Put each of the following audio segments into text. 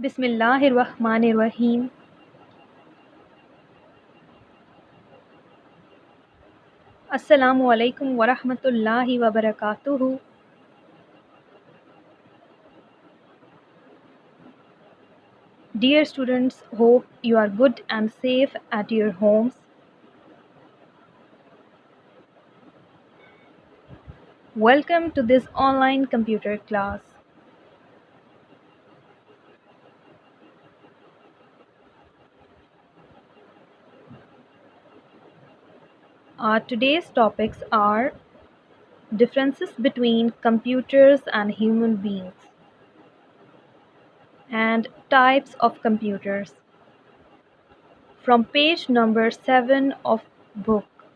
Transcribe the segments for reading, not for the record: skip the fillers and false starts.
بسم اللہ الرحمن الرحیم۔ السلام علیکم ورحمۃ اللہ وبرکاتہ۔ Dear students, hope you are good and safe at your homes. Welcome to this online computer class. Our today's topics are differences between computers and human beings and types of computers from page number 7 of book.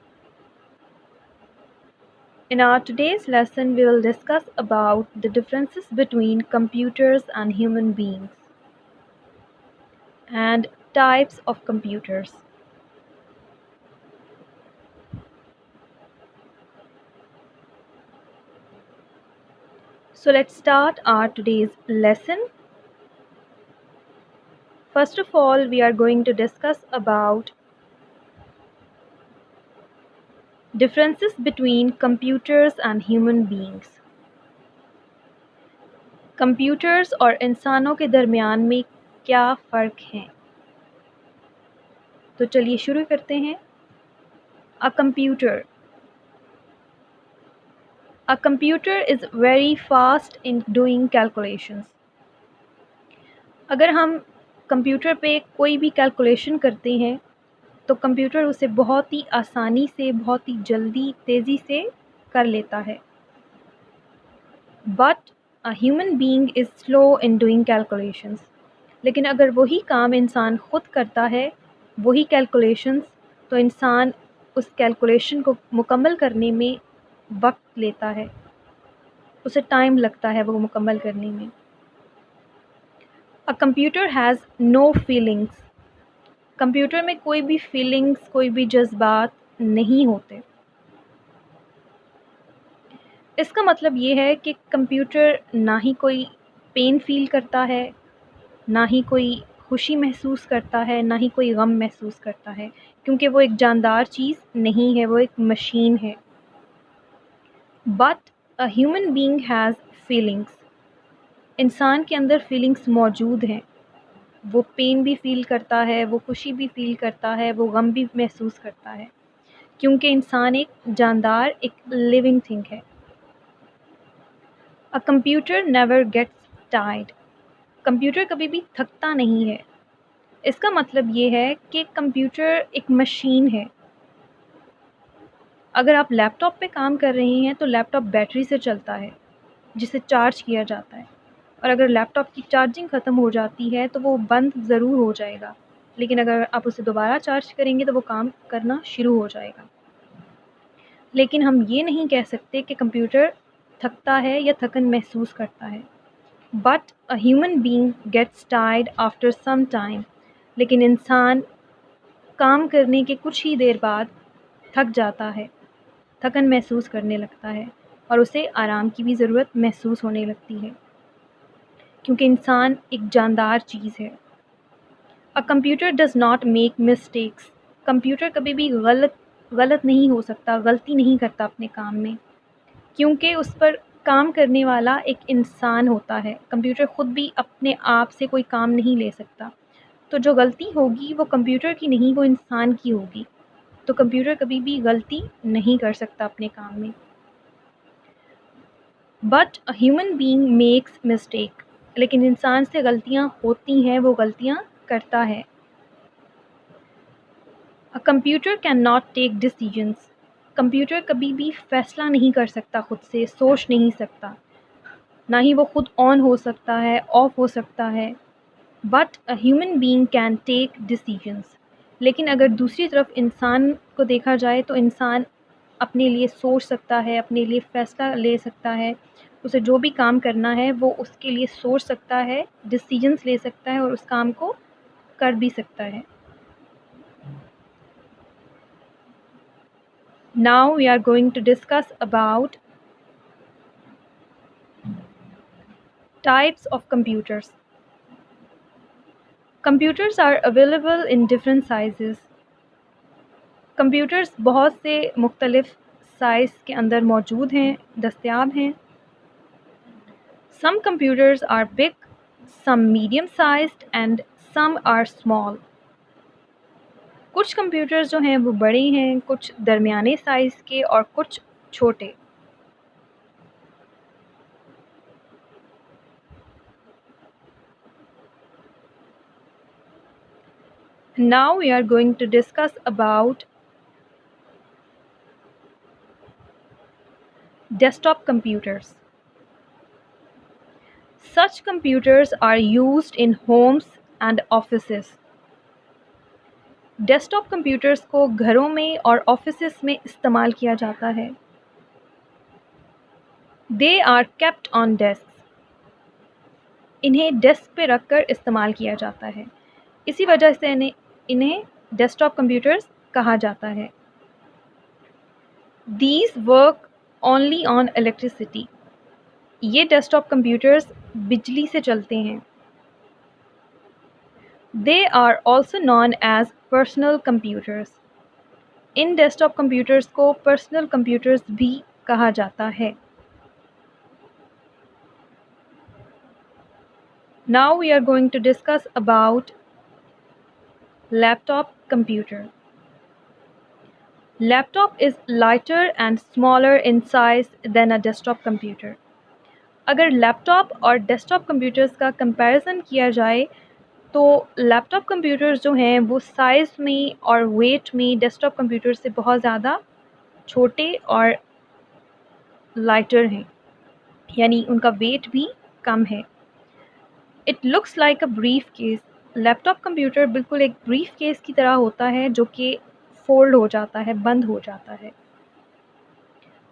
In our today's lesson, we will discuss about the differences between computers and human beings and types of computers. So let's start our today's lesson. First of all, we are going to discuss about differences between computers and human beings. computers اور انسانوں کے درمیان میں کیا فرق ہیں؟ تو چلیے شروع کرتے ہیں۔ A computer is very fast in doing calculations. اگر ہم کمپیوٹر پہ کوئی بھی کیلکولیشن کرتے ہیں تو کمپیوٹر اسے بہت ہی آسانی سے، بہت ہی جلدی، تیزی سے کر لیتا ہے۔ But a human being is slow in doing calculations. لیکن اگر وہی کام انسان خود کرتا ہے، وہی کیلکولیشنز، تو انسان اس کیلکولیشن کو مکمل کرنے میں وقت لیتا ہے، اسے ٹائم لگتا ہے وہ مکمل کرنے میں۔ A computer has no feelings. Computer میں کوئی بھی فیلنگز، کوئی بھی جذبات نہیں ہوتے۔ اس کا مطلب یہ ہے کہ کمپیوٹر نہ ہی کوئی پین فیل کرتا ہے، نہ ہی کوئی خوشی محسوس کرتا ہے، نہ ہی کوئی غم محسوس کرتا ہے، کیونکہ وہ ایک جاندار چیز نہیں ہے، وہ ایک مشین ہے۔ But a human being has feelings. انسان کے اندر فیلنگز موجود ہیں، وہ پین بھی فیل کرتا ہے، وہ خوشی بھی فیل کرتا ہے، وہ غم بھی محسوس کرتا ہے، کیونکہ انسان ایک جاندار، ایک لیونگ تھنگ ہے۔ A computer never gets tired. Computer کبھی بھی تھکتا نہیں ہے۔ اس کا مطلب یہ ہے کہ کمپیوٹر ایک مشین ہے۔ اگر آپ لیپ ٹاپ پہ کام کر رہے ہیں تو لیپ ٹاپ بیٹری سے چلتا ہے، جسے چارج کیا جاتا ہے، اور اگر لیپ ٹاپ کی چارجنگ ختم ہو جاتی ہے تو وہ بند ضرور ہو جائے گا، لیکن اگر آپ اسے دوبارہ چارج کریں گے تو وہ کام کرنا شروع ہو جائے گا۔ لیکن ہم یہ نہیں کہہ سکتے کہ کمپیوٹر تھکتا ہے یا تھکن محسوس کرتا ہے۔ But a human being gets tired after some time. لیکن انسان کام کرنے کے کچھ ہی دیر بعد تھک جاتا ہے، تھکن محسوس کرنے لگتا ہے، اور اسے آرام کی بھی ضرورت محسوس ہونے لگتی ہے، کیونکہ انسان ایک جاندار چیز ہے۔ A computer does not make mistakes. Computer کبھی بھی غلط نہیں ہو سکتا، غلطی نہیں کرتا اپنے کام میں، کیونکہ اس پر کام کرنے والا ایک انسان ہوتا ہے۔ کمپیوٹر خود بھی اپنے آپ سے کوئی کام نہیں لے سکتا، تو جو غلطی ہوگی وہ کمپیوٹر کی نہیں، وہ انسان کی ہوگی۔ تو کمپیوٹر کبھی بھی غلطی نہیں کر سکتا اپنے کام میں۔ But a human being makes mistake. لیکن انسان سے غلطیاں ہوتی ہیں، وہ غلطیاں کرتا ہے۔ A computer cannot take decisions. Computer کبھی بھی فیصلہ نہیں کر سکتا، خود سے سوچ نہیں سکتا، نہ ہی وہ خود آن ہو سکتا ہے، آف ہو سکتا ہے۔ But a human being can take decisions. لیکن اگر دوسری طرف انسان کو دیکھا جائے تو انسان اپنے لیے سوچ سکتا ہے، اپنے لیے فیصلہ لے سکتا ہے، اسے جو بھی کام کرنا ہے وہ اس کے لیے سوچ سکتا ہے، ڈیسیجنس لے سکتا ہے، اور اس کام کو کر بھی سکتا ہے۔ Now we are going to discuss about types of computers. Computers are available in different sizes. Computers بہت سے مختلف سائز کے اندر موجود ہیں، دستیاب ہیں. Some computers are big, some medium sized and some are small. کچھ کمپیوٹرز جو ہیں وہ بڑے ہیں، کچھ درمیانے سائز کے اور کچھ چھوٹے. Now we are going to discuss about desktop computers. Such computers are used in homes and offices. Desk computers کو گھروں میں اور آفیسز میں استعمال کیا جاتا ہے. They are kept on desks. انہیں ڈیسک پہ رکھ کر استعمال کیا جاتا ہے. اسی وجہ سے انہیں ڈیسک ٹاپ کمپیوٹرز کہا جاتا ہے. These work only on electricity. یہ ڈیسک ٹاپ کمپیوٹرز بجلی سے چلتے ہیں. They are also known as personal computers. In desk top computers کو پرسنل کمپیوٹرز بھی کہا جاتا ہے. Now we are going to discuss about laptop computer. Laptop is lighter and smaller in size than a desktop computer. اگر لیپ top اور desk top computers کا comparison کیا جائے تو لیپ ٹاپ کمپیوٹرز جو ہیں وہ سائز میں اور ویٹ میں ڈیسک ٹاپ کمپیوٹر سے بہت زیادہ چھوٹے اور لائٹر ہیں، یعنی ان کا ویٹ بھی کم ہے. It looks like a briefcase. Laptop computer بالکل ایک بریف کیس کی طرح ہوتا ہے جو کہ فولڈ ہو جاتا ہے، بند ہو جاتا ہے.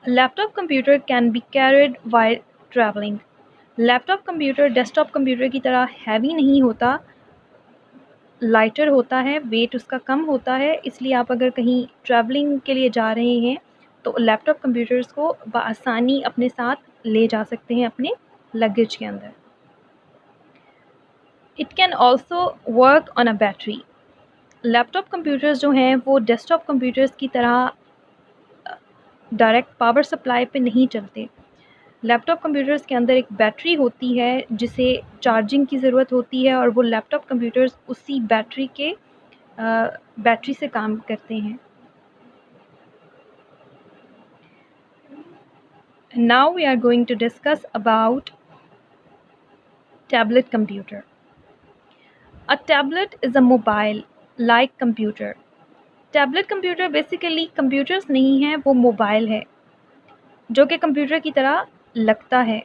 Laptop computer can be carried while travelling. Laptop computer desktop computer کی طرح ہیوی نہیں ہوتا، لائٹر ہوتا ہے، ویٹ اس کا کم ہوتا ہے. اس لیے آپ اگر کہیں ٹریولنگ کے لیے جا رہے ہیں تو لیپ ٹاپ کمپیوٹرز کو بآسانی اپنے ساتھ لے جا سکتے ہیں اپنے لگیج کے اندر. It can also work on a battery. Laptop computers جو ہیں وہ ڈیسک ٹاپ کمپیوٹرز کی طرح ڈائریکٹ پاور سپلائی پہ نہیں چلتے. لیپ ٹاپ کمپیوٹرز کے اندر ایک بیٹری ہوتی ہے جسے چارجنگ کی ضرورت ہوتی ہے اور وہ لیپ ٹاپ کمپیوٹرز اسی بیٹری سے کام کرتے ہیں. Now we are going to discuss about tablet computer. A tablet is a mobile-like computer. Tablet computer basically computers نہیں ہیں، وہ موبائل ہے جو کہ کمپیوٹر کی طرح لگتا ہے.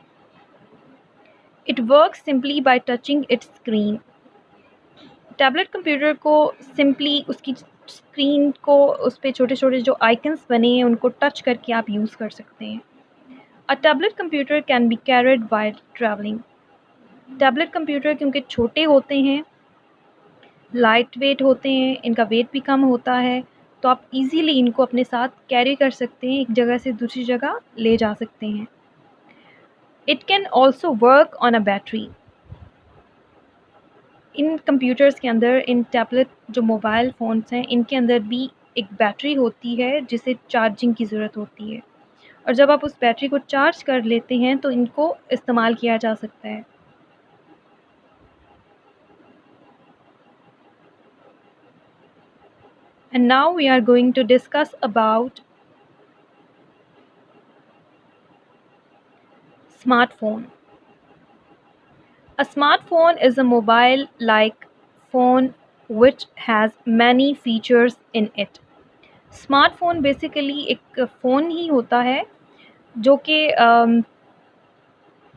It works simply by touching its screen. Tablet computer کو سمپلی اس کی اسکرین کو اس پہ چھوٹے چھوٹے جو آئکنس بنے ہیں ان کو ٹچ کر کے آپ یوز کر سکتے ہیں. A tablet computer can be carried while traveling. Tablet computer کیونکہ چھوٹے ہوتے ہیں، لائٹ ویٹ ہوتے ہیں، ان کا ویٹ بھی کم ہوتا ہے، تو آپ ایزیلی ان کو اپنے ساتھ کیری کر سکتے ہیں، ایک جگہ سے دوسری جگہ لے جا سکتے ہیں. It can also work on a battery. In computers کے اندر، ان ٹیبلٹ جو موبائل فونس ہیں ان کے اندر بھی ایک بیٹری ہوتی ہے جسے چارجنگ کی ضرورت ہوتی ہے، اور جب آپ اس بیٹری کو چارج کر لیتے ہیں تو ان کو استعمال کیا جا سکتا ہے. And now we are going to discuss about smartphone. A smartphone is a mobile-like phone which has many features in it. Smart phone basically ایک فون ہی ہوتا ہے جو کہ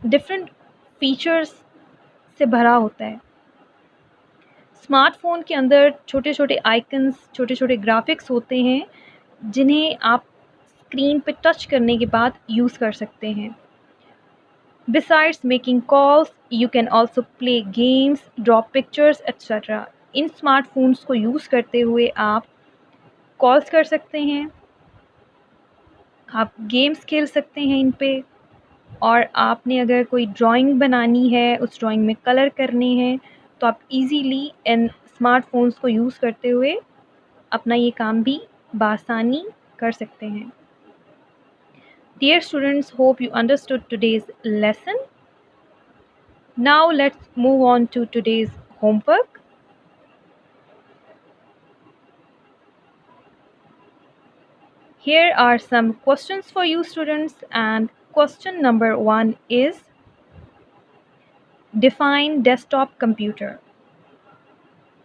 ڈفرینٹ فیچرز سے بھرا ہوتا ہے. اسمارٹ فون کے اندر چھوٹے چھوٹے آئکنس، چھوٹے چھوٹے گرافکس ہوتے ہیں جنہیں آپ اسکرین پہ ٹچ کرنے کے بعد یوز کر سکتے ہیں. Besides making calls, you can also play games, draw pictures, etc. In smart phones کو یوز کرتے ہوئے آپ کالس کر سکتے ہیں، آپ گیمس کھیل سکتے ہیں ان پہ، اور آپ نے اگر کوئی ڈرائنگ بنانی ہے، اس ڈرائنگ میں کلر کرنے ہیں तो आप इजीली इन स्मार्टफोन्स को यूज़ करते हुए अपना ये काम भी बासानी कर सकते हैं। Dear students, hope you understood today's lesson. Now let's move on to today's homework. Here are some questions for you students, and question number 1 is define desktop computer.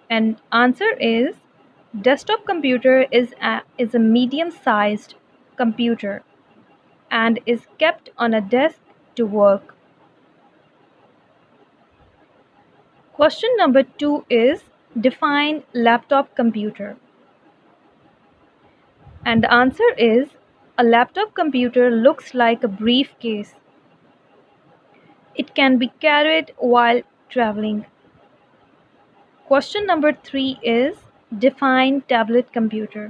And answer is desktop computer is a medium-sized computer and is kept on a desk to work. Question number 2 is define laptop computer. And the answer is a laptop computer looks like a briefcase. It can be carried while traveling. Question number 3 is define tablet computer.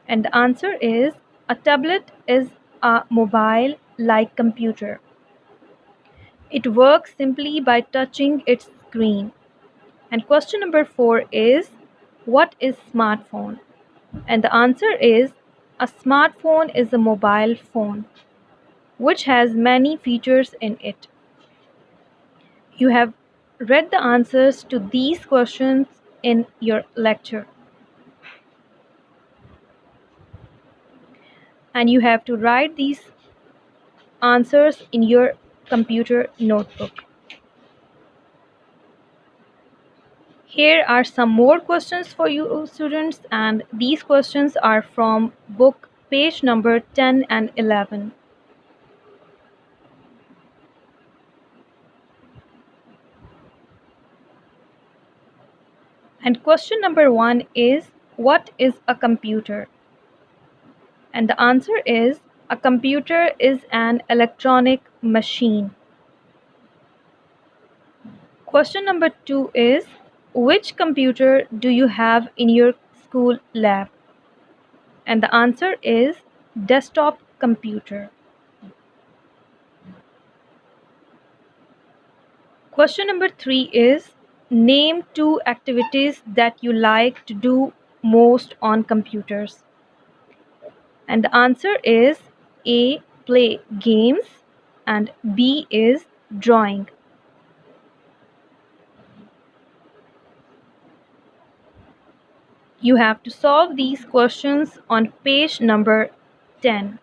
And the answer is a tablet is a mobile-like computer. It works simply by touching its screen. And question number 4 is what is smartphone? And the answer is a smartphone is a mobile phone which has many features in it. You have read the answers to these questions in your lecture. And you have to write these answers in your computer notebook. Here are some more questions for you students, and these questions are from book page number 10 and 11. And question number 1 is what is a computer? And the answer is a computer is an electronic machine. Question number 2 is which computer do you have in your school lab? And the answer is desktop computer. Question number 3 is name 2 activities that you like to do most on computers. And the answer is A, play games, and B is drawing. You have to solve these questions on page number 10.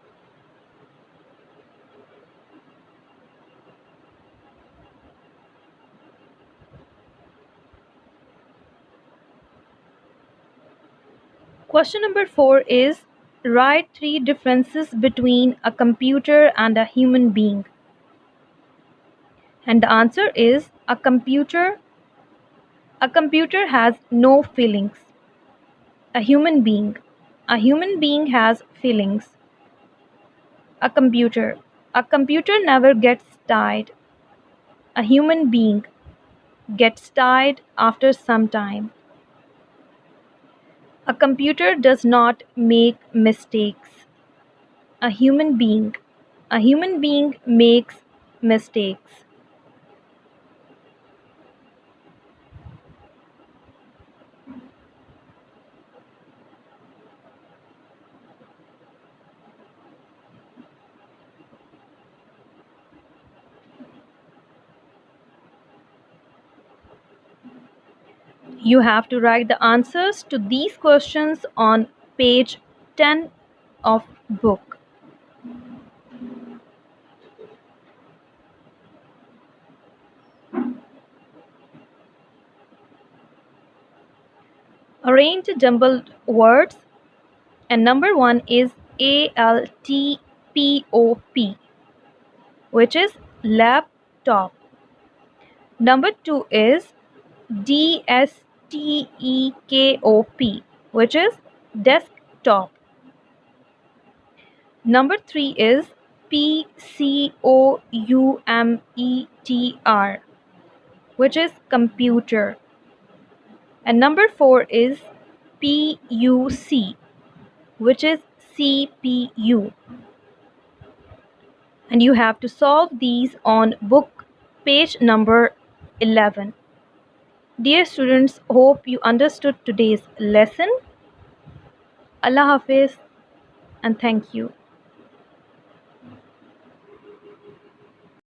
Question number 4 is write 3 differences between a computer and a human being. And the answer is a computer has no feelings. A human being has feelings. A computer never gets tired. A human being gets tired after some time. A computer does not make mistakes. A human being makes mistakes. You have to write the answers to these questions on page 10 of book. Arrange the jumbled words, and number 1 is ALTPOP, which is laptop. Number 2 is DSTEKOP, which is desktop. Number 3 is PCOUMETR, which is computer. And number 4 is PUC, which is CPU. And you have to solve these on book page number 11. Dear students, hope you understood today's lesson. Allah Hafiz and thank you.